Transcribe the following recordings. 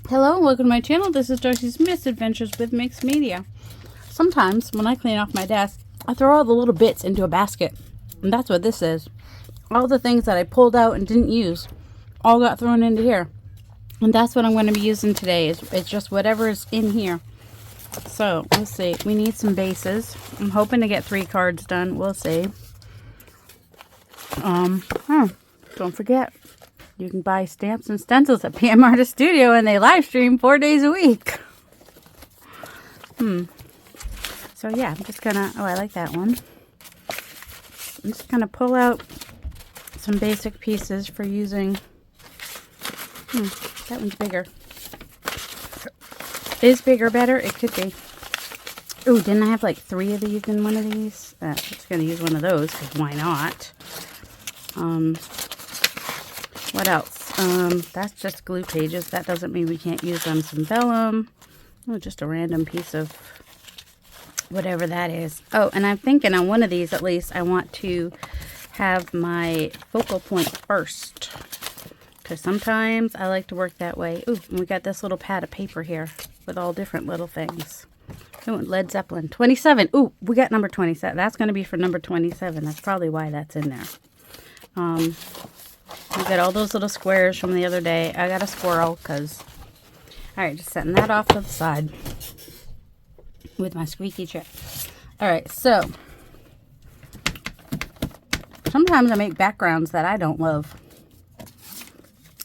Hello, welcome to my channel. This is Darcy's Misadventures with Mixed Media. Sometimes when I clean off my desk, I throw all the little bits into a basket. And that's what this is. All the things that I pulled out and didn't use all got thrown into here. And that's what I'm going to be using today. It's just whatever is in here. So, let's see. We need some bases. I'm hoping to get 3 cards done. We'll see. Don't forget, you can buy stamps and stencils at PM Artist Studio, and they live stream 4 days a week. So yeah, I'm just gonna, oh, I like that one. I'm just gonna pull out some basic pieces for using. That one's bigger. Is bigger better? It could be. Ooh, didn't I have like 3 of these in one of these? I'm just gonna use one of those, because why not? What else? That's just glue pages. That doesn't mean we can't use them. Some vellum. Oh, just a random piece of whatever that is. Oh, and I'm thinking on one of these at least, I want to have my focal point first. Because sometimes I like to work that way. Ooh, and we got this little pad of paper here with all different little things. Oh, and Led Zeppelin. 27. Ooh, we got number 27. That's going to be for number 27. That's probably why that's in there. We got all those little squares from the other day. I got a squirrel because... Alright, just setting that off to the side with my squeaky chair. Alright, so sometimes I make backgrounds that I don't love.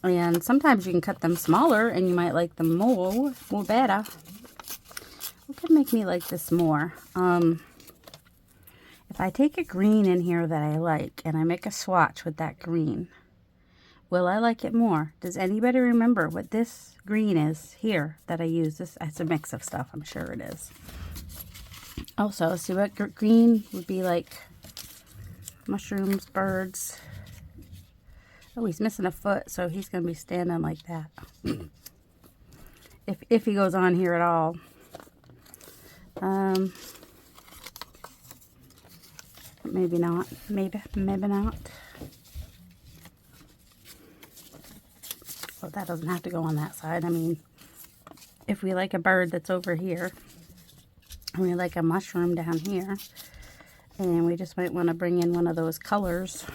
And sometimes you can cut them smaller and you might like them more better. What could make me like this more? If I take a green in here that I like and I make a swatch with that green, will I like it more? Does anybody remember what this green is here that I use? It's a mix of stuff. I'm sure it is. Also, see what green would be like. Mushrooms, birds. Oh, he's missing a foot, so he's going to be standing like that. if he goes on here at all. Maybe not. Maybe not. Well, that doesn't have to go on that side. I mean, if we like a bird that's over here, and we like a mushroom down here, and we just might want to bring in one of those colors.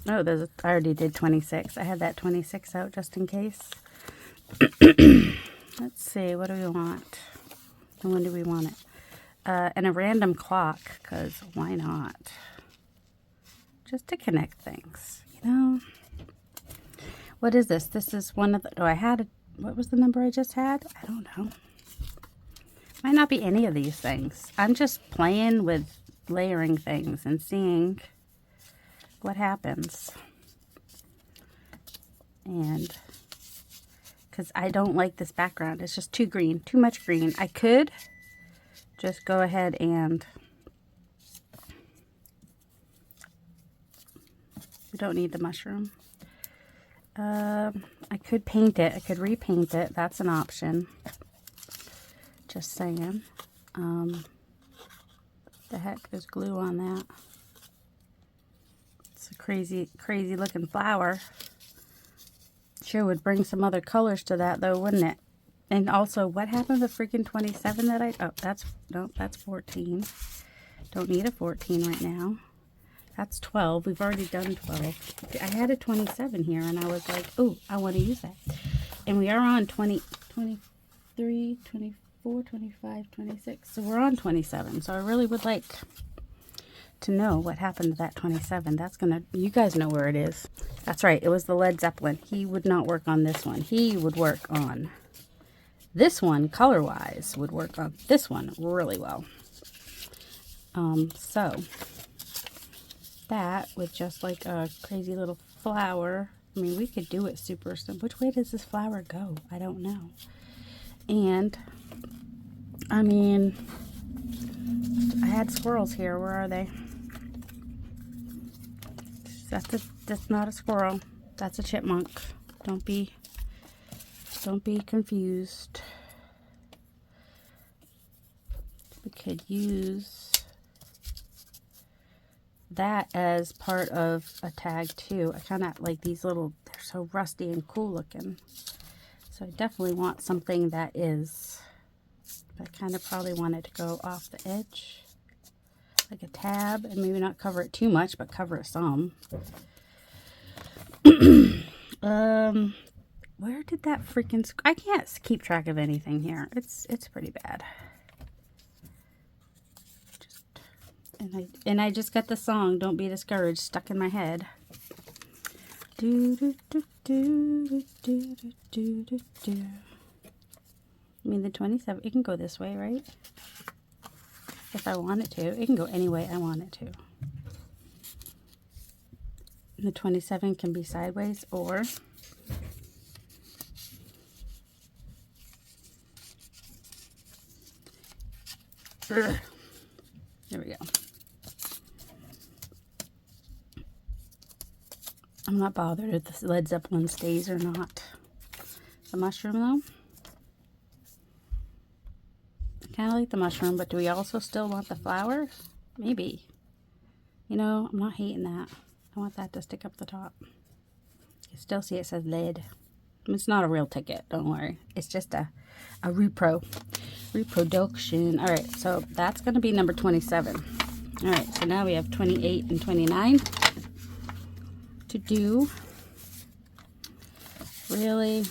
Oh, I already did 26. I had that 26 out just in case. Let's see, what do we want? And when do we want it? And a random clock, because why not? Just to connect things, you know? What is this? This is one of the... Oh, I had... What was the number I just had? I don't know. Might not be any of these things. I'm just playing with layering things and seeing what happens. And... because I don't like this background. It's just too green. Too much green. I could just go ahead and... We don't need the mushroom. I could paint it. I could repaint it. That's an option. Just saying. The heck? There's glue on that. It's a crazy, crazy looking flower. Sure would bring some other colors to that though, wouldn't it? And also, what happened to the freaking 27 that oh, that's 14. Don't need a 14 right now. That's 12. We've already done 12. I had a 27 here, and I was like, oh, I want to use that. And we are on 20, 23, 24, 25, 26. So we're on 27. So I really would like to know what happened to that 27. That's going to, you guys know where it is. That's right. It was the Led Zeppelin. He would not work on this one. He would work on this one, color-wise, would work on this one really well. So... that with just like a crazy little flower. I mean, we could do it super simple. Which way does this flower go? I don't know. And I mean, I had squirrels here. Where are they? That's not a squirrel. That's a chipmunk. Don't be confused. We could use that as part of a tag too. I kind of like these little, they're so rusty and cool looking. So I definitely want something that is, I kind of probably want it to go off the edge, like a tab, and maybe not cover it too much, but cover it some. Where did that freaking, I can't keep track of anything here. It's pretty bad. And I just got the song "Don't Be Discouraged" stuck in my head. Do do do do do do do do do. I mean, the 27. It can go this way, right? If I want it to, it can go any way I want it to. The 27 can be sideways, or there we go. I'm not bothered if the Led Zeppelin stays or not. The mushroom, though, I kind of like the mushroom, but do we also still want the flower? Maybe. You know, I'm not hating that. I want that to stick up the top. You still see it says lead. It's not a real ticket, don't worry. It's just a reproduction. All right, so that's going to be number 27. All right, so now we have 28 and 29 to do. Really.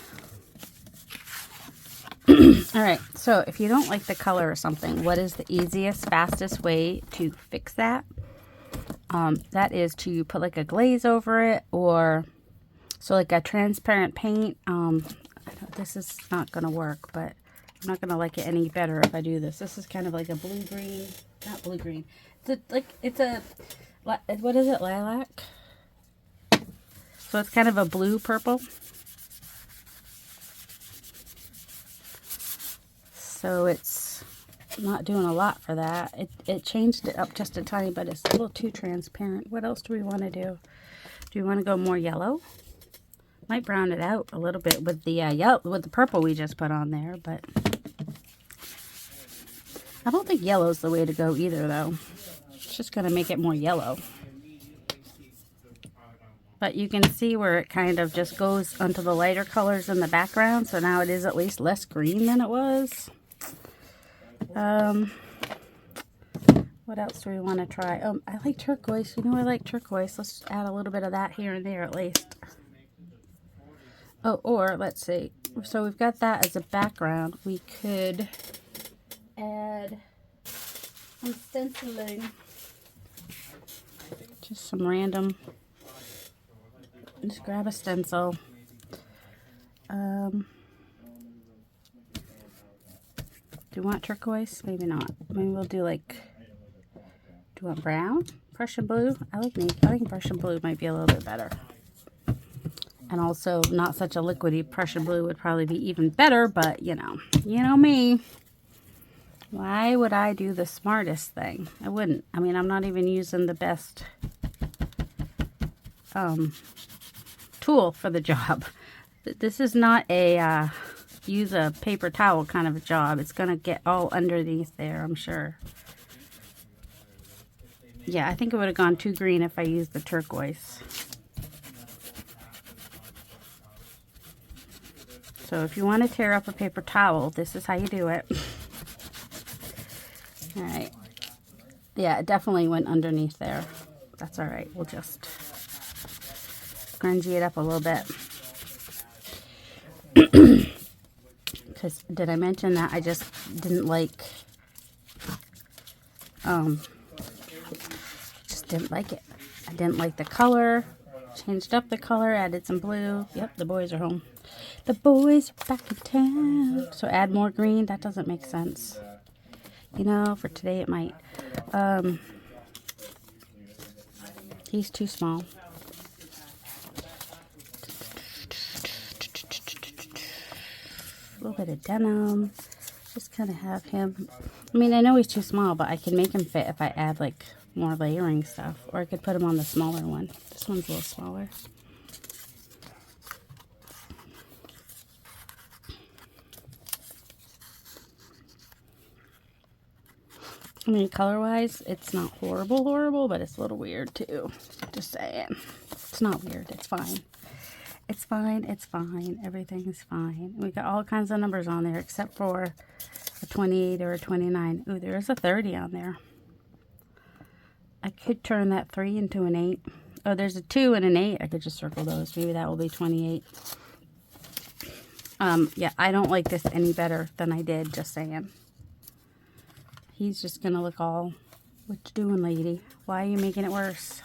All right, so if you don't like the color or something, what is the easiest, fastest way to fix that? That is to put like a glaze over it, or so like a transparent paint. This is not going to work, but I'm not going to like it any better if I do this. This is kind of like a blue-green, not blue-green. It's a, what is it, lilac? So it's kind of a blue-purple. So it's not doing a lot for that. It changed it up just a tiny, but it's a little too transparent. What else do we want to do? Do we want to go more yellow? Might brown it out a little bit with the yellow, with the purple we just put on there, but I don't think yellow's the way to go either, though. It's just going to make it more yellow. But you can see where it kind of just goes onto the lighter colors in the background, so now it is at least less green than it was. What else do we want to try? I like turquoise. You know, I like turquoise. Let's add a little bit of that here and there at least. Oh, or let's see. So we've got that as a background. We could add some stenciling. Just some random. Just grab a stencil. Do you want turquoise? Maybe not. Maybe we'll do like, do you want brown? Prussian blue? I think Prussian blue might be a little bit better. And also not such a liquidy. Prussian blue would probably be even better, but you know me. Why would I do the smartest thing? I wouldn't. I mean, I'm not even using the best tool for the job. This is not a use a paper towel kind of a job. It's gonna get all underneath there, I'm sure. Yeah, I think it would have gone too green if I used the turquoise. So if you want to tear up a paper towel, this is how you do it. All right. Yeah, it definitely went underneath there. That's all right. We'll just scrunchie it up a little bit. Because did I mention that I just didn't like, just didn't like it. I didn't like the color. Changed up the color, added some blue. Yep, the boys are home. The boys are back in town. So add more green. That doesn't make sense. You know, for today it might. He's too small. A little bit of denim. Just kind of have him. I mean, I know he's too small, but I can make him fit if I add like more layering stuff. Or I could put him on the smaller one. This one's a little smaller. I mean, color-wise, it's not horrible, but it's a little weird, too. Just saying. It's not weird. It's fine. It's fine. It's fine. Everything's fine. We got all kinds of numbers on there except for a 28 or a 29. Ooh, there is a 30 on there. I could turn that 3 into an 8. Oh, there's a 2 and an 8. I could just circle those. Maybe that will be 28. Yeah, I don't like this any better than I did, just saying. He's just going to look all, what you doing, lady? Why are you making it worse?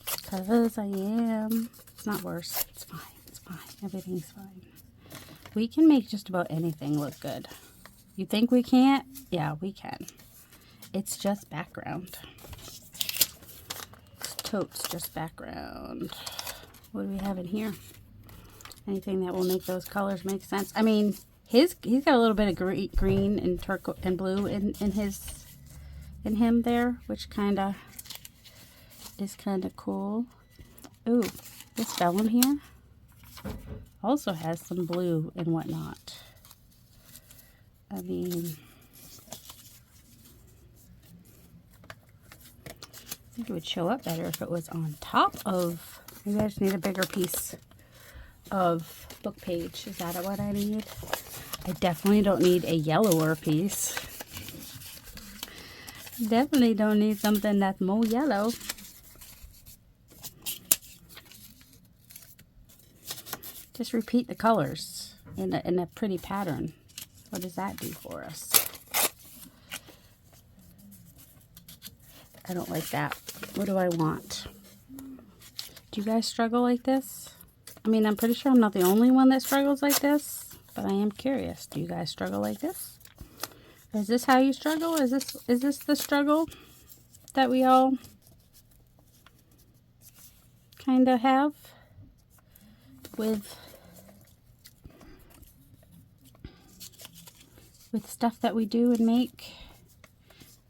Because I am. It's not worse. It's fine. It's fine. Everything's fine. We can make just about anything look good. You think we can't? Yeah, we can. It's just background. It's totes just background. What do we have in here? Anything that will make those colors make sense. I mean, he's got a little bit of green and turquoise and blue in him there, which kind of is kind of cool. Ooh, this vellum here also has some blue and whatnot. I mean, I think it would show up better if it was on top of, maybe I just need a bigger piece of book page. Is that what I need? I definitely don't need a yellower piece. Definitely don't need something that's more yellow. Just repeat the colors in a pretty pattern. What does that do for us? I don't like that. What do I want? Do you guys struggle like this? I mean, I'm pretty sure I'm not the only one that struggles like this, but I am curious. Do you guys struggle like this? Is this how you struggle? Is this the struggle that we all kind of have with stuff that we do and make?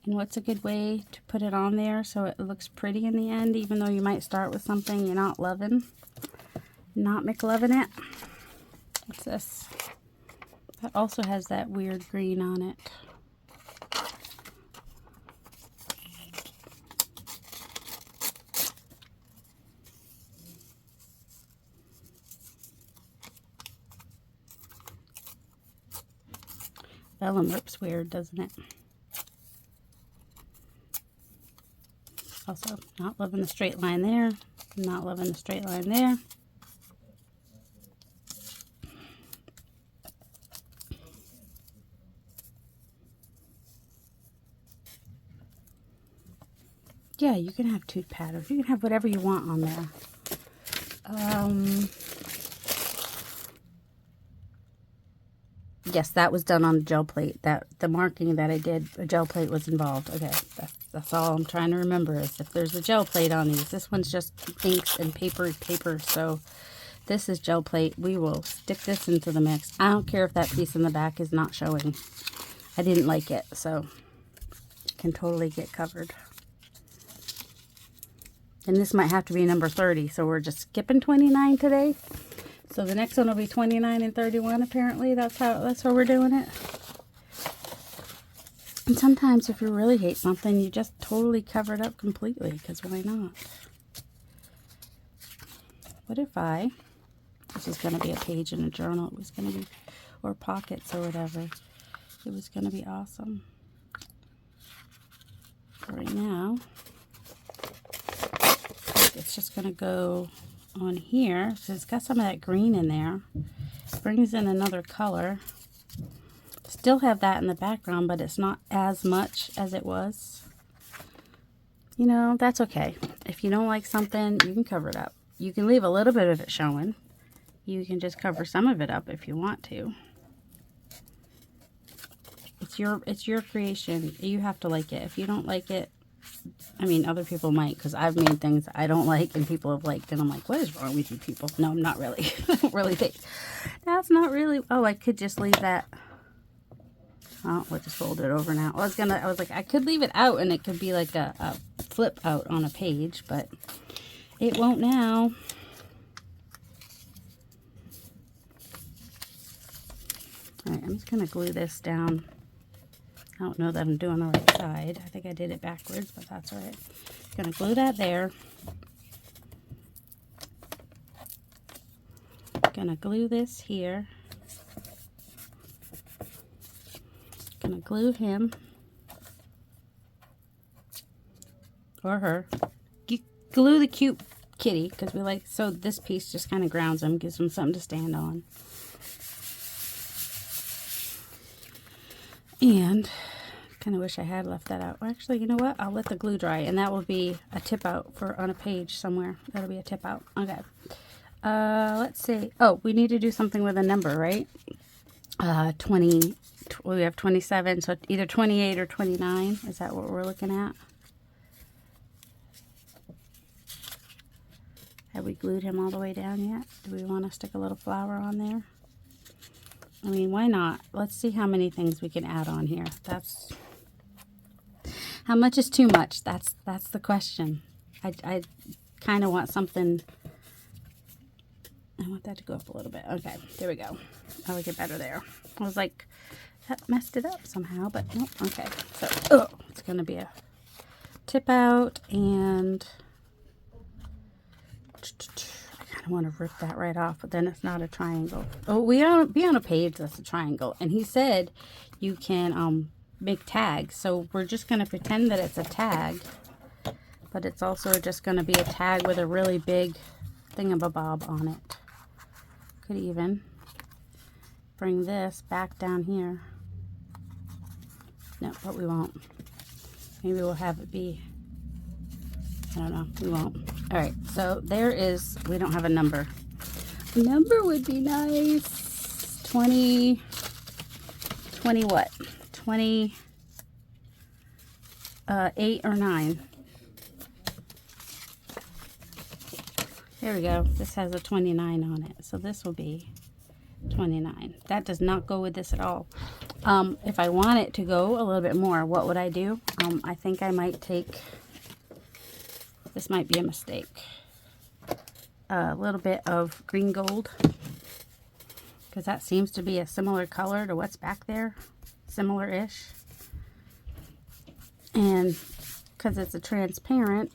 And what's a good way to put it on there so it looks pretty in the end, even though you might start with something you're not loving? Not McLovin' it. What's this? That also has that weird green on it. Vellum rips weird, doesn't it? Also, not loving the straight line there. Not loving the straight line there. Yeah, you can have tooth patterns. You can have whatever you want on there. Yes, that was done on the gel plate. That the marking that I did, a gel plate was involved. Okay, that's all I'm trying to remember is if there's a gel plate on these. This one's just inks and paper. So this is gel plate. We will stick this into the mix. I don't care if that piece in the back is not showing. I didn't like it, so it can totally get covered. And this might have to be number 30, so we're just skipping 29 today. So the next one will be 29 and 31, apparently. That's how we're doing it. And sometimes if you really hate something, you just totally cover it up completely, because why not? What if this is going to be a page in a journal. It was going to be, or pockets or whatever. It was going to be awesome. Right now, it's just going to go on here. So it's got some of that green in there. Brings in another color. Still have that in the background, but it's not as much as it was. You know, that's okay. If you don't like something, you can cover it up. You can leave a little bit of it showing. You can just cover some of it up if you want to. It's your creation. You have to like it. If you don't like it, I mean, other people might, because I've made things I don't like and people have liked, and I'm like, what is wrong with you people? No, I'm not really. I don't really think. That's not really. Oh, I could just leave that. Oh, we'll just fold it over now. I was like, I could leave it out and it could be like a flip out on a page, but it won't now. Alright, I'm just going to glue this down. I don't know that I'm doing the right side. I think I did it backwards, but that's alright. Going to glue that there. Gonna glue this here. Gonna glue him or her. Glue the cute kitty because we like, so this piece just kind of grounds him, gives him something to stand on. And kind of wish I had left that out. Well, actually, you know what? I'll let the glue dry, and that will be a tip out for on a page somewhere. That'll be a tip out. Okay. Let's see. Oh, we need to do something with a number, right? 20. We have 27, so either 28 or 29. Is that what we're looking at? Have we glued him all the way down yet? Do we want to stick a little flower on there? I mean, why not? Let's see how many things we can add on here. That's how much is too much. That's the question. I kind of want something. I want that to go up a little bit. Okay, there we go. I like it better there. I was like, that messed it up somehow, but nope. Okay, so it's going to be a tip out, and I kind of want to rip that right off, but then it's not a triangle. Oh, we are be on a page that's a triangle, and he said you can make tags, so we're just going to pretend that it's a tag, but it's also just going to be a tag with a really big thingamabob on it. Could even bring this back down here. No, but we won't. Maybe we'll have it be, I don't know, we won't. All right, so there is, we don't have a number. A number would be nice. 20 what? 28 or 9. There we go. This has a 29 on it. So this will be 29. That does not go with this at all. If I want it to go a little bit more, what would I do? I think I might take, this might be a mistake, a little bit of green gold, because that seems to be a similar color to what's back there, similar-ish. And because it's a transparent,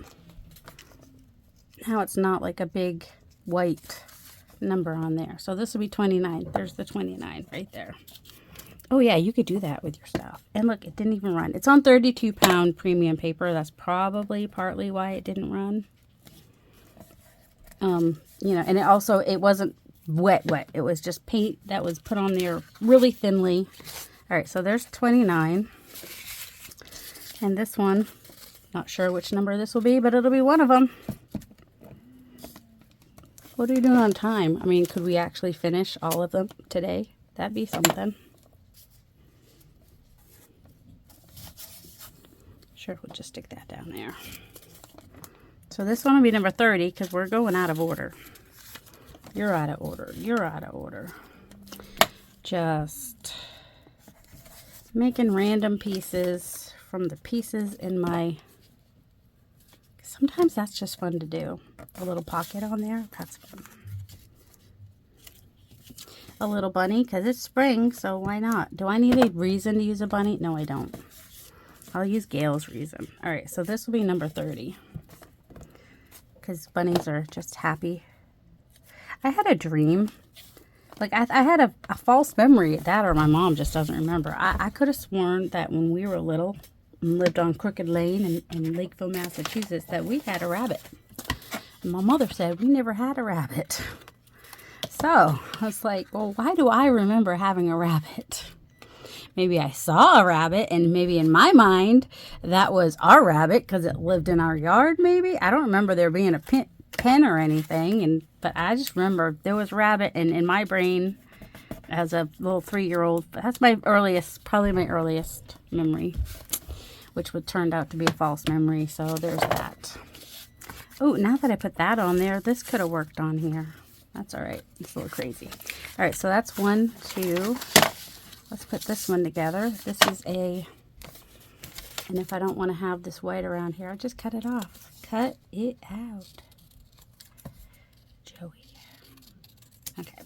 now it's not like a big white number on there. So this will be 29. There's the 29 right there. Oh yeah, you could do that with your stuff. And look, it didn't even run. It's on 32-pound premium paper. That's probably partly why it didn't run. You know, and it wasn't wet. It was just paint that was put on there really thinly. All right, so there's 29. And this one, not sure which number this will be, but it'll be one of them. What are we doing on time? I mean, could we actually finish all of them today? That'd be something. Sure, we'll just stick that down there. So this one will be number 30 because we're going out of order. You're out of order. You're out of order. Just making random pieces from the pieces in my... Sometimes that's just fun to do. A little pocket on there. That's fun. A little bunny because it's spring, so why not? Do I need a reason to use a bunny? No, I don't. I'll use Gail's reason. All right, so this will be number 30 because bunnies are just happy. I had a dream. Like, I had a false memory. That or my mom just doesn't remember. I could have sworn that when we were little and lived on Crooked Lane in Lakeville, Massachusetts, that we had a rabbit. And my mother said we never had a rabbit. So I was like, well, why do I remember having a rabbit? Maybe I saw a rabbit, and maybe in my mind that was our rabbit because it lived in our yard, maybe. I don't remember there being a pen or anything, but I just remember there was a rabbit, and in my brain as a little 3-year-old, that's my earliest, probably my earliest memory, which would turned out to be a false memory, so there's that. Oh, now that I put that on there, this could have worked on here. That's all right. It's a little crazy. All right, so that's 1, 2. Let's put this one together. This is and if I don't want to have this white around here, I'll just cut it off. Cut it out. Joey. Okay.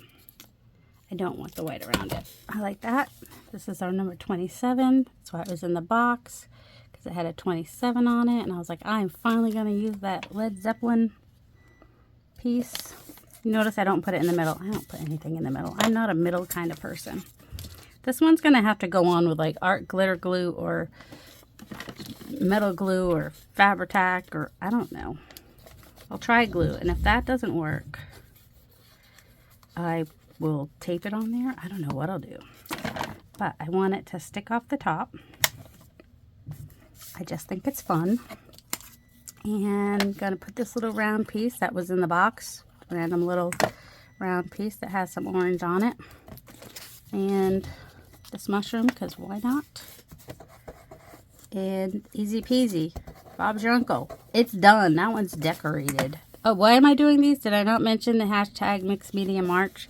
I don't want the white around it. I like that. This is our number 27. That's why it was in the box, because it had a 27 on it. And I was like, I'm finally going to use that Led Zeppelin piece. You notice I don't put it in the middle. I don't put anything in the middle. I'm not a middle kind of person. This one's going to have to go on with like art glitter glue or metal glue or Fabri-Tac or I don't know. I'll try glue, and if that doesn't work, I will tape it on there. I don't know what I'll do, but I want it to stick off the top. I just think it's fun. And I'm going to put this little round piece that was in the box, random little round piece that has some orange on it, and this mushroom, because why not? And easy peasy, Bob's your uncle. It's done. That one's decorated. Oh, why am I doing these? Did I not mention the hashtag Mixed Media March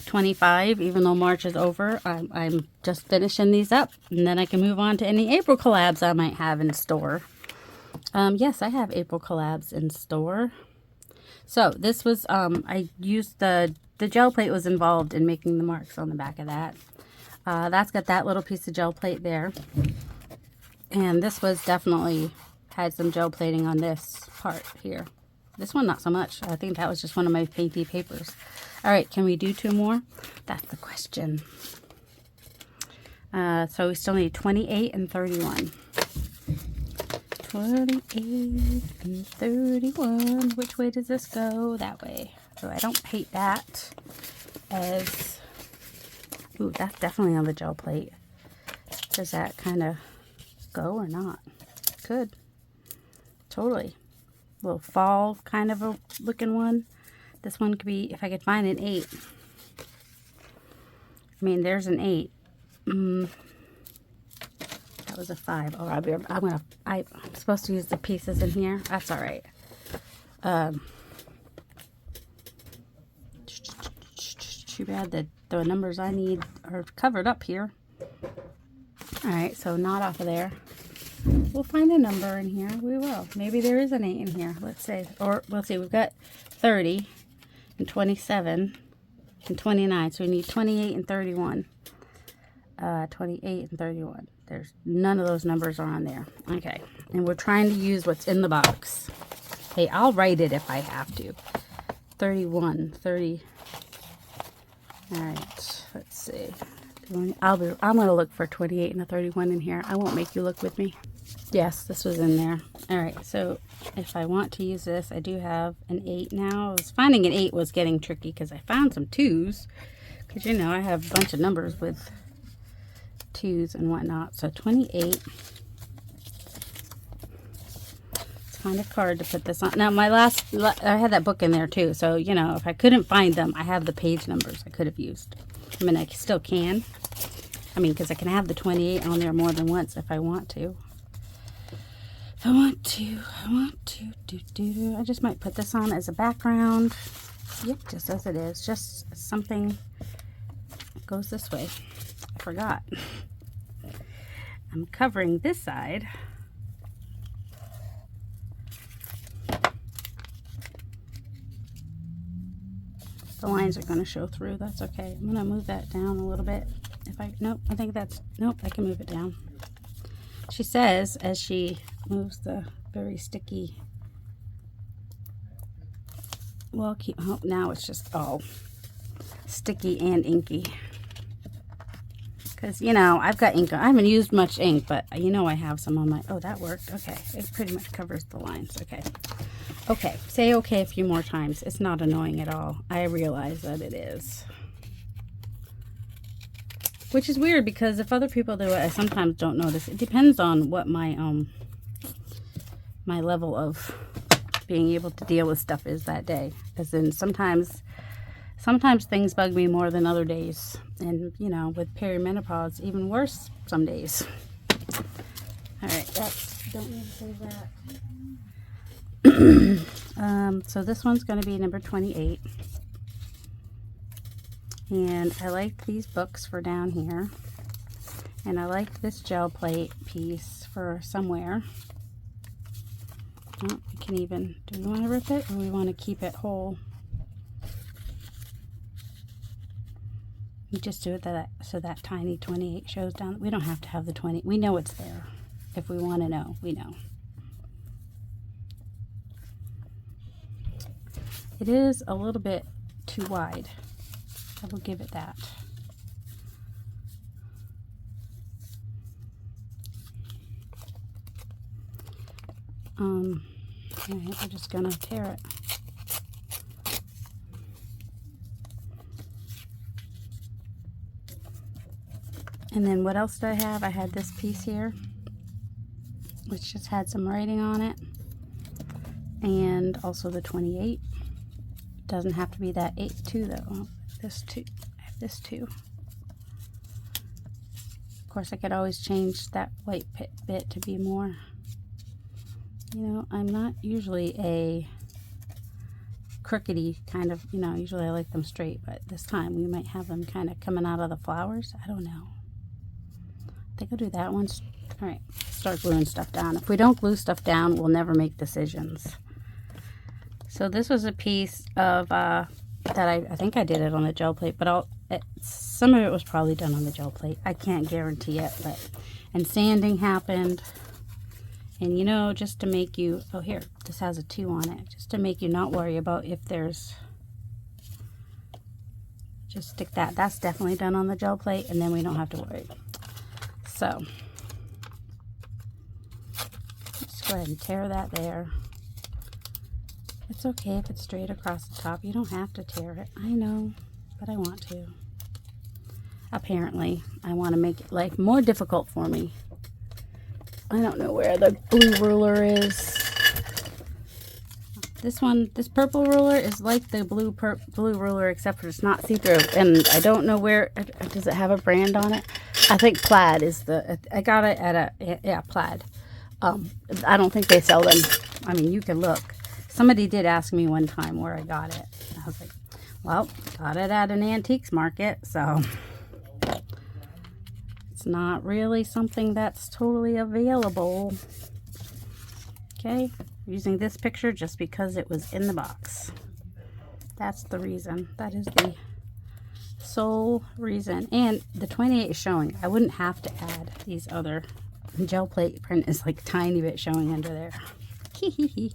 25? Even though March is over, I'm just finishing these up, and then I can move on to any April collabs I might have in store. Yes, I have April collabs in store. So this was, I used the gel plate was involved in making the marks on the back of that. That's got that little piece of gel plate there. And this was definitely had some gel plating on this part here. This one, not so much. I think that was just one of my painty papers. All right, can we do 2 more? That's the question. So we still need 28 and 31. 28 and 31. Which way does this go? That way. So I don't hate that as... Ooh, that's definitely on the gel plate. Does that kind of go or not? Could. Totally. A little fall kind of a looking one. This one could be, if I could find an 8. I mean, there's an 8. That was a 5. Oh, I'm supposed to use the pieces in here. That's all right. Too bad that the numbers I need are covered up here. All right, so not off of there. We'll find a number in here. We will. Maybe there is an 8 in here. Let's see. Or we'll see. We've got 30 and 27 and 29. So we need 28 and 31. 28 and 31. There's none of those numbers are on there. Okay. And we're trying to use what's in the box. Hey, I'll write it if I have to. 31, 30. All right. Let's see. I'm going to look for 28 and a 31 in here. I won't make you look with me. Yes, this was in there. All right, so if I want to use this, I do have an 8 now. I was finding an 8 was getting tricky because I found some 2s. Because, you know, I have a bunch of numbers with 2s and whatnot. So 28. It's kind of hard to put this on. Now, I had that book in there too. So, you know, if I couldn't find them, I have the page numbers I could have used. I mean, I still can. I mean, because I can have the 28 on there more than once if I want to. I want to. I just might put this on as a background. Yep, just as it is. Just something that goes this way. I forgot. I'm covering this side. The lines are going to show through. That's okay. I'm going to move that down a little bit. Nope, I can move it down. She says as she moves the very sticky, well, now it's just all sticky and inky. Because, you know, I've got ink. I haven't used much ink, but you know I have some on my, oh, that worked. Okay, it pretty much covers the lines. Okay. Okay, say okay a few more times. It's not annoying at all. I realize that it is. Which is weird because if other people do it, I sometimes don't notice. It depends on what my my level of being able to deal with stuff is that day. As in sometimes things bug me more than other days. And, you know, with perimenopause, even worse some days. All right, don't need to say that. So this one's going to be number 28. And I like these books for down here. And I like this gel plate piece for somewhere. Oh, we can even, do we want to rip it or we want to keep it whole? We just do it so that tiny 28 shows down. We don't have to have the 20. We know it's there. If we want to know, we know. It is a little bit too wide. I will give it that. I think we're just gonna tear it. And then what else did I have? I had this piece here, which just had some writing on it, and also the 28. Doesn't have to be that 8 too though. This too. I have this too. Of course, I could always change that white bit to be more. You know, I'm not usually a crookedy kind of, you know, usually I like them straight, but this time we might have them kind of coming out of the flowers. I don't know. I think I'll do that one. All right, start gluing stuff down. If we don't glue stuff down, we'll never make decisions. So this was a piece of, that I think I did it on the gel plate, but some of it was probably done on the gel plate. I can't guarantee it, but, and sanding happened. And you know, just to make you, oh here, this has a 2 on it, just to make you not worry about if there's, just stick that. That's definitely done on the gel plate, and then we don't have to worry. So, let's go ahead and tear that there. It's okay if it's straight across the top. You don't have to tear it. I know, but I want to. Apparently, I want to make it like more difficult for me. I don't know where the blue ruler is. This one, this purple ruler is like the blue ruler, except for it's not see-through. And I don't know where, does it have a brand on it? I think Plaid is the, I got it at yeah, Plaid. I don't think they sell them. I mean, you can look. Somebody did ask me one time where I got it. I was like, well, got it at an antiques market, so it's not really something that's totally available. Okay, using this picture just because it was in the box. That's the reason. That is the sole reason. And the 28 is showing. I wouldn't have to add these other. Gel plate print is like a tiny bit showing under there. Hee hee hee.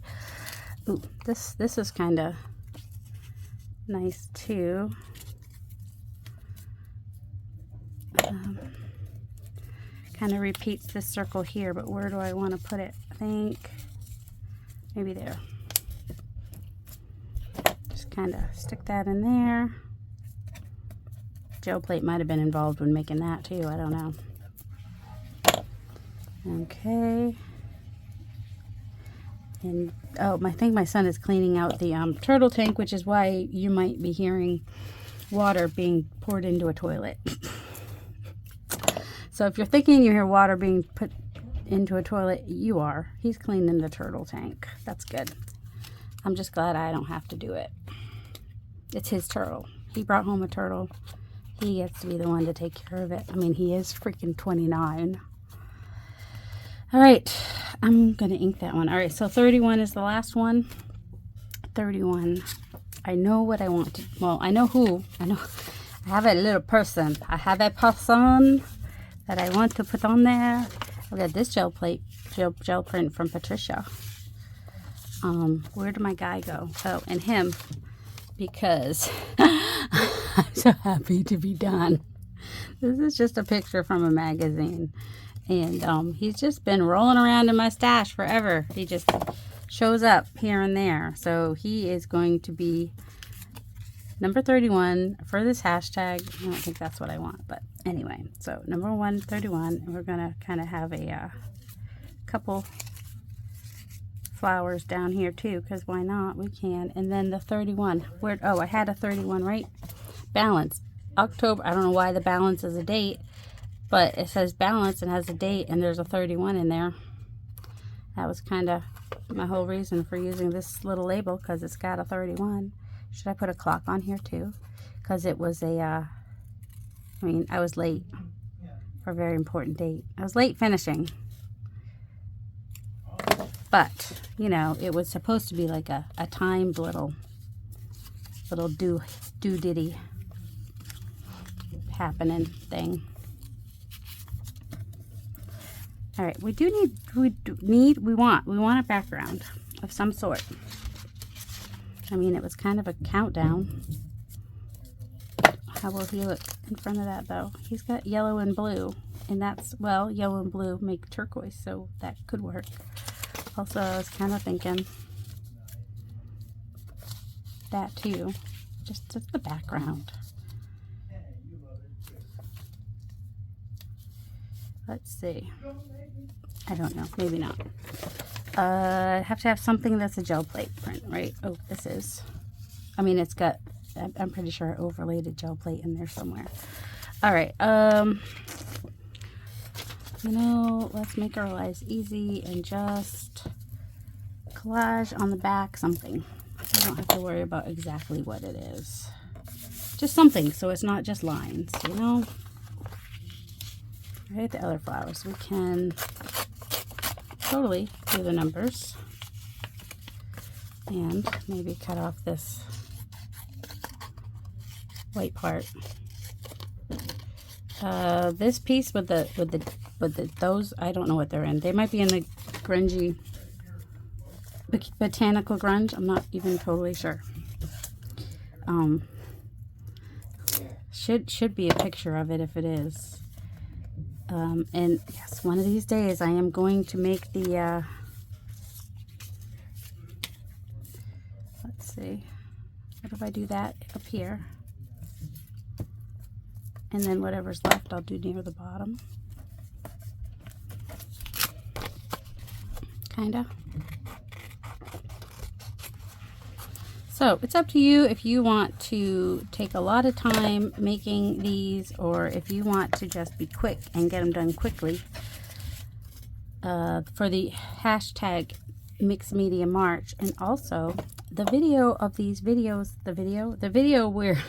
Ooh, this is kind of nice too. Kind of repeats this circle here, but where do I want to put it? I think maybe there. Just kind of stick that in there. Gel plate might have been involved when making that too. I don't know. Okay. And oh, I think my son is cleaning out the turtle tank, which is why you might be hearing water being poured into a toilet. So if you're thinking you hear water being put into a toilet, you are. He's cleaning the turtle tank. That's good. I'm just glad I don't have to do it. It's his turtle. He brought home a turtle. He gets to be the one to take care of it. I mean, he is freaking 29. All right, I'm going to ink that one. All right, so 31 is the last one. 31. I know what I want to, well, I know who. I know. I have a little person. I have a person that I want to put on there. I've got this gel plate, gel print from Patricia. Where did my guy go? Oh, and him, because I'm so happy to be done. This is just a picture from a magazine. And he's just been rolling around in my stash forever. He just shows up here and there. So he is going to be number 31 for this hashtag. I don't think that's what I want, but anyway. So number 131, and we're going to kind of have a couple flowers down here too, because why not? We can. And then the 31. Where? Oh, I had a 31, right? Balance. October. I don't know why the balance is a date. But it says balance and has a date, and there's a 31 in there. That was kind of my whole reason for using this little label, because it's got a 31. Should I put a clock on here too? Because it was a, I mean, I was late for a very important date. I was late finishing. But, you know, it was supposed to be like a timed little do-diddy happening thing. All right, we want a background of some sort. I mean, it was kind of a countdown. How will he look in front of that though? He's got yellow and blue, and that's, well, yellow and blue make turquoise, so that could work. Also, I was kind of thinking that too, just the background. Let's see. I don't know, maybe not. Have to have something that's a gel plate print, right? Oh, this is. I mean, it's got, I'm pretty sure I overlaid a gel plate in there somewhere. All right. You know, let's make our lives easy and just collage on the back something. I don't have to worry about exactly what it is. Just something, so it's not just lines, you know? All right, the other flowers. We can totally do the numbers and maybe cut off this white part. This piece with the those, I don't know what they're in. They might be in the grungy botanical grunge. I'm not even totally sure. Should be a picture of it if it is. And yes, one of these days I am going to make the let's see, what if I do that up here, and then whatever's left I'll do near the bottom, kinda. So it's up to you if you want to take a lot of time making these, or if you want to just be quick and get them done quickly. For the hashtag Mixed Media March, and also the video of these videos, the video where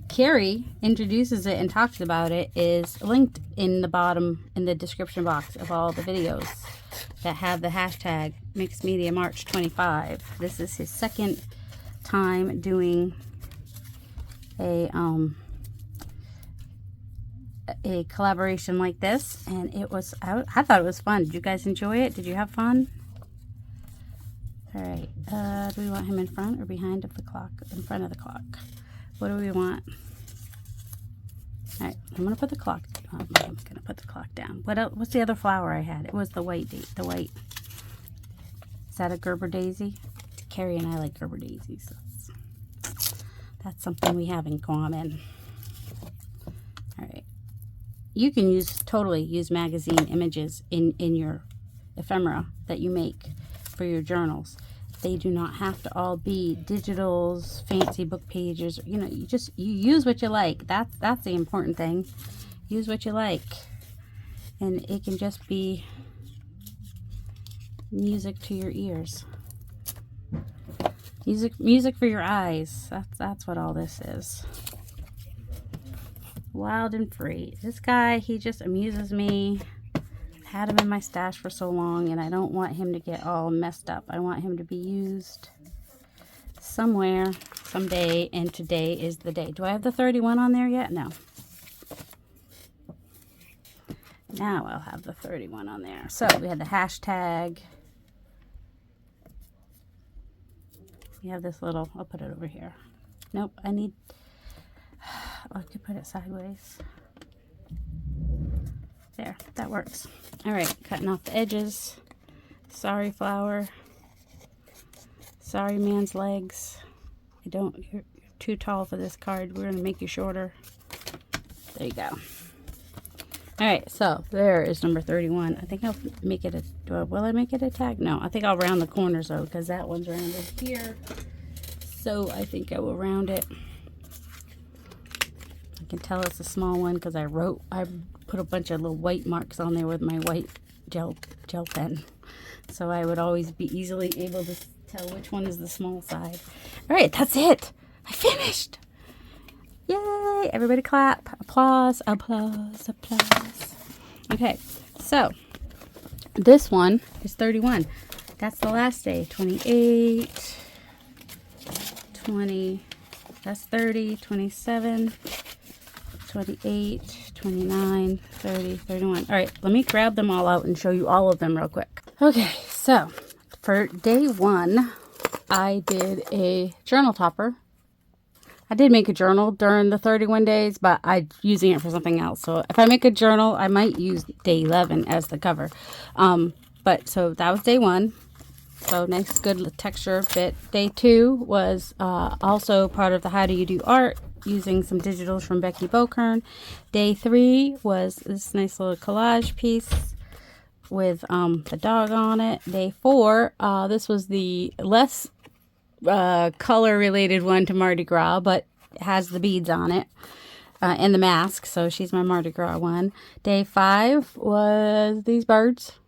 Ceri introduces it and talks about it is linked in the bottom, in the description box of all the videos that have the hashtag Mixed Media March 25. This is his second time doing a collaboration like this, and it was, I thought it was fun. Did you guys enjoy it? Did you have fun? All right, do we want him in front or behind of the clock? In front of the clock. What do we want? All right, I'm gonna put the clock, I'm gonna put the clock down. What else? What's the other flower I had? It was the white, the white. Is that a Gerber daisy? Ceri and I like Gerber daisies. That's something we have in common. All right. You can totally use magazine images in your ephemera that you make for your journals. They do not have to all be digitals, fancy book pages. You know, you use what you like. That's the important thing. Use what you like. And it can just be music to your ears. Music for your eyes. That's what all this is. Wild and free. This guy, he just amuses me. I've had him in my stash for so long, and I don't want him to get all messed up. I want him to be used somewhere, someday, and today is the day. Do I have the 31 on there yet? No. Now I'll have the 31 on there. So we had the hashtag. We have this little, I'll put it over here. Nope, I could put it sideways. There, that works. All right, cutting off the edges. Sorry, flower. Sorry, man's legs. You're too tall for this card. We're gonna make you shorter. There you go. All right, so there is number 31. I think I'll make it will I make it a tag? No, I think I'll round the corners though, because that one's rounded here. So I think I will round it. I can tell it's a small one because I put a bunch of little white marks on there with my white gel pen. So I would always be easily able to tell which one is the small side. All right, that's it. I finished. Yay! Everybody clap. Applause, applause, applause. Okay, so this one is 31. That's the last day. 28, 20, that's 30, 27, 28, 29, 30, 31. All right, let me grab them all out and show you all of them real quick. Okay, so for day one, I did a journal topper. I did make a journal during the 31 days, but I'm using it for something else. So if I make a journal, I might use day 11 as the cover. But so that was day 1. So nice, good texture bit. Day 2 was also part of the How Do You Do Art, using some digitals from Becky Bokern. Day 3 was this nice little collage piece with the dog on it. Day 4, this was the less color related one to Mardi Gras, but it has the beads on it and the mask, so she's my Mardi Gras one. Day 5 was these birds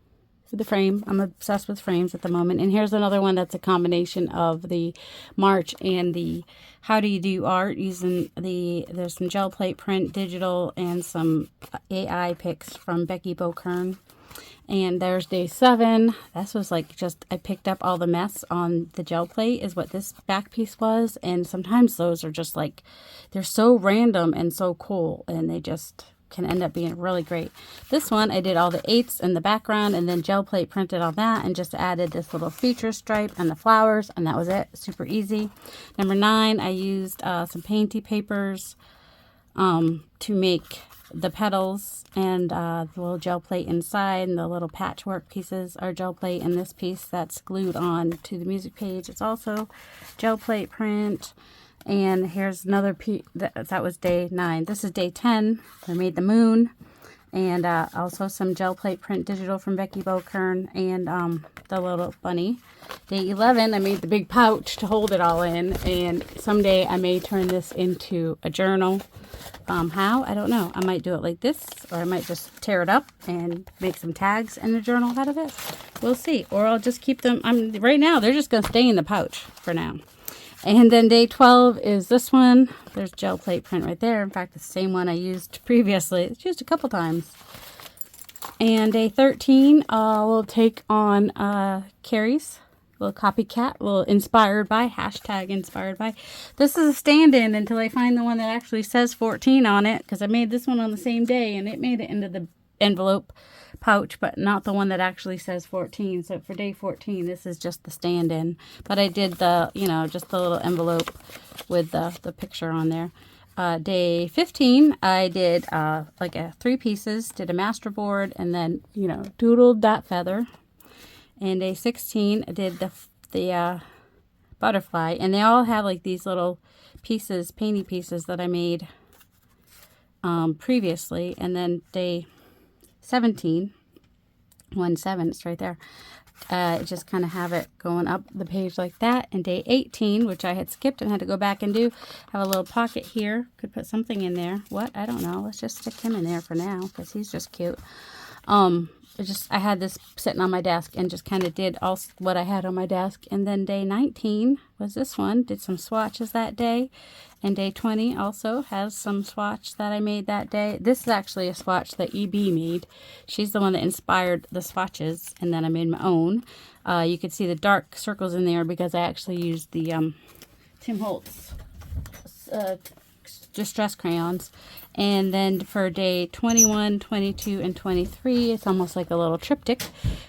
for the frame. I'm obsessed with frames at the moment. And here's another one that's a combination of the March and the How Do You Do Art, using there's some gel plate print, digital, and some AI pics from Becky Bokern. And there's day 7. This was like just, I picked up all the mess on the gel plate is what this back piece was. And sometimes those are just like, they're so random and so cool, and they just can end up being really great. This one, I did all the 8s in the background and then gel plate printed on that and just added this little feature stripe and the flowers, and that was it. Super easy. Number 9, I used some painty papers to make the petals, and the little gel plate inside, and the little patchwork pieces are gel plate, and this piece that's glued on to the music page, it's also gel plate print. And here's another piece that was day 9. This is day 10. I made the moon, and also some gel plate print digital from Becky Bokern, and the little bunny. Day 11, I made the big pouch to hold it all in, and someday I may turn this into a journal. How? I don't know. I might do it like this, or I might just tear it up and make some tags in the journal out of it. We'll see. Or I'll just keep them. Right now, they're just going to stay in the pouch for now. And then day 12 is this one. There's gel plate print right there. In fact, the same one I used previously. It's used a couple times. And day 13, we'll take on Ceri's little copycat, little inspired by, hashtag inspired by. This is a stand-in until I find the one that actually says 14 on it, because I made this one on the same day, and it made it into the envelope pouch, but not the one that actually says 14. So for day 14, this is just the stand-in. But I did the, just the little envelope with the picture on there. Day 15, I did like 3 pieces, did a master board, and then, doodled that feather. And day 16, I did the butterfly, and they all have like these little pieces, painty pieces that I made previously. And then day 17, 1-7, it's right there. Just kind of have it going up the page like that. And day 18, which I had skipped and had to go back and do, have a little pocket here. Could put something in there. What? I don't know. Let's just stick him in there for now, because he's just cute. I had this sitting on my desk and just kind of did all what I had on my desk. And then day 19 was this one. Did some swatches that day. And day 20 also has some swatch that I made that day. This is actually a swatch that EB made. She's the one that inspired the swatches, and then I made my own. You could see the dark circles in there because I actually used the Tim Holtz Distress crayons. And then for day 21, 22, and 23, it's almost like a little triptych.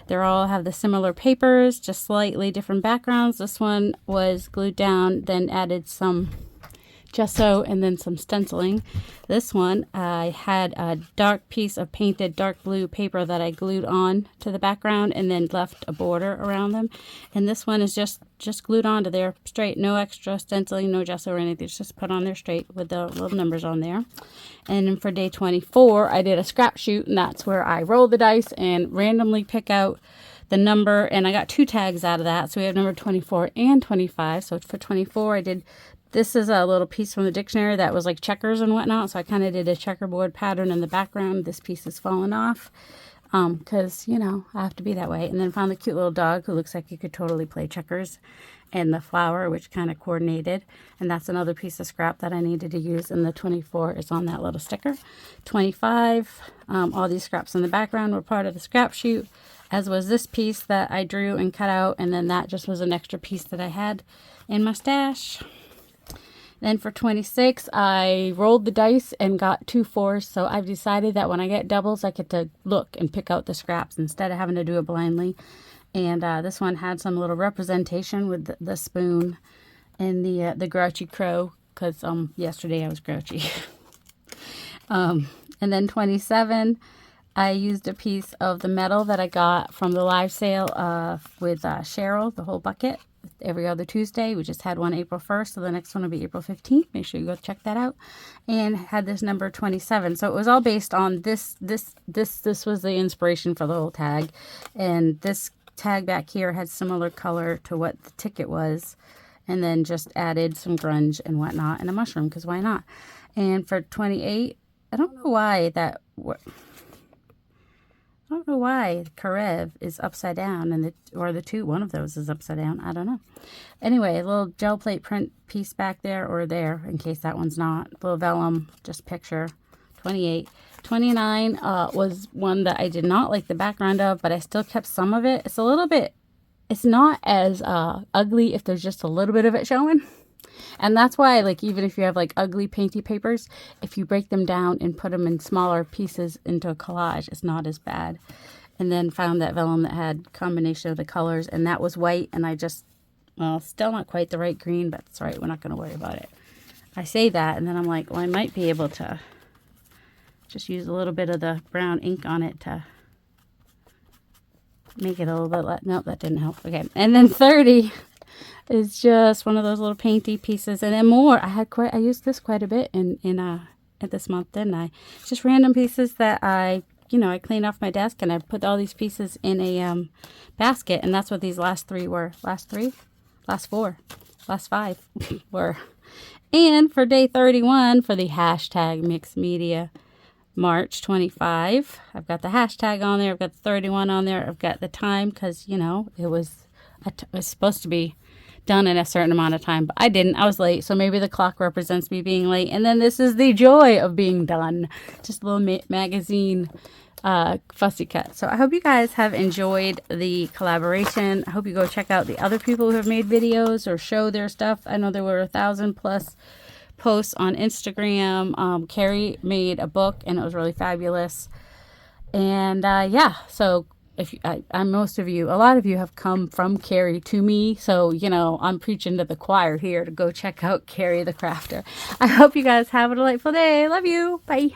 They all have the similar papers, just slightly different backgrounds. This one was glued down, then added some gesso and then some stenciling. This one, I had a dark piece of painted dark blue paper that I glued on to the background and then left a border around them. And this one is just glued onto there straight, no extra stenciling, no gesso or anything. It's just put on there straight with the little numbers on there. And then for day 24, I did a scrap shoot, and that's where I roll the dice and randomly pick out the number, and I got 2 tags out of that. So we have number 24 and 25. So for 24, this is a little piece from the dictionary that was like checkers and whatnot. So I kind of did a checkerboard pattern in the background. This piece is fallen off because, I have to be that way. And then found the cute little dog who looks like he could totally play checkers, and the flower, which kind of coordinated. And that's another piece of scrap that I needed to use. And the 24 is on that little sticker. 25, all these scraps in the background were part of the scrap shoot, as was this piece that I drew and cut out. And then that just was an extra piece that I had in my stash. Then for 26, I rolled the dice and got 2 4s. So I've decided that when I get doubles, I get to look and pick out the scraps instead of having to do it blindly. And this one had some little representation with the spoon and the Grouchy Crow because yesterday I was grouchy. And then 27, I used a piece of the metal that I got from the live sale with Cheryl, the whole bucket, every other Tuesday. We just had one April 1st, so the next one will be April 15th. Make sure you go check that out. And had this number 27. So it was all based on this was the inspiration for the whole tag. And this tag back here had similar color to what the ticket was. And then just added some grunge and whatnot and a mushroom, because why not? And for 28, I don't know why Karev is upside down and one of those is upside down. I don't know. Anyway, a little gel plate print piece back there or there in case that one's not. A little vellum, just picture. 28. 29 was one that I did not like the background of, but I still kept some of it. It's not as ugly if there's just a little bit of it showing. And that's why, like, even if you have like ugly painty papers, if you break them down and put them in smaller pieces into a collage, it's not as bad. And then found that vellum that had combination of the colors, and that was white, and I just, well, still not quite the right green, but it's all right, we're not going to worry about it. I say that, and then I'm like, well, I might be able to just use a little bit of the brown ink on it to make it a little bit, nope, that didn't help. Okay, and then 30 is just one of those little painty pieces, and then more. I used this quite a bit in this month, didn't I? Just random pieces that I cleaned off my desk, and I put all these pieces in a basket, and that's what these last four, last five were. And for day 31, for the hashtag mixed media March 25, I've got the hashtag on there, I've got the 31 on there, I've got the time, because it was supposed to be done in a certain amount of time, but I didn't. I was late, so maybe the clock represents me being late. And then this is the joy of being done. Just a little magazine fussy cut. So I hope you guys have enjoyed the collaboration. I hope you go check out the other people who have made videos or show their stuff. I know there were 1,000+ posts on Instagram. Ceri made a book, and it was really fabulous. And yeah, so if a lot of you have come from Ceri to me, so I'm preaching to the choir here to go check out Ceri the Crafter. I hope you guys have a delightful day. Love you. Bye.